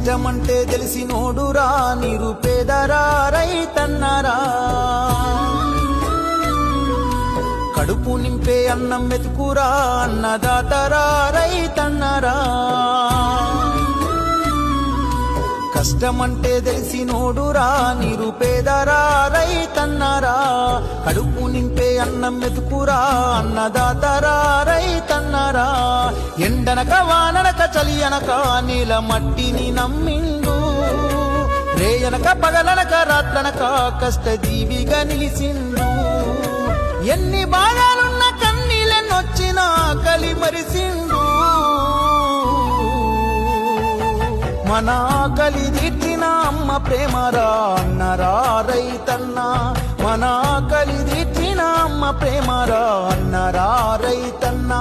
కష్టమంటే తెలిసినోడురా నిరుపేదరా రైతన్నరా కడుపు నింపే అన్నం మెతుకురా అన్నదాతరా రైతన్నరా కష్టమంటే తెలిసినోడురా నిరుపేదరా రైతన్నరా కడుపు నింపే అన్నం మెతుకురా అన్నదాతరా రైతన్నరా ఎండనక వాననక చలియనక నీల మట్టిని నమ్మిండు రేయనక పగలనక రాత్రనక కష్టజీవిగా నిలిసిండు ఎన్ని బాధలున్న కన్నీళ్ళెన్నొచ్చినా ఆకలి మరిసిండు మన ఆకలి తీర్చిన అమ్మ ప్రేమరా అన్నరా రైతన్న మన ఆకలి తీర్చిన అమ్మ ప్రేమరా అన్నరా రైతన్న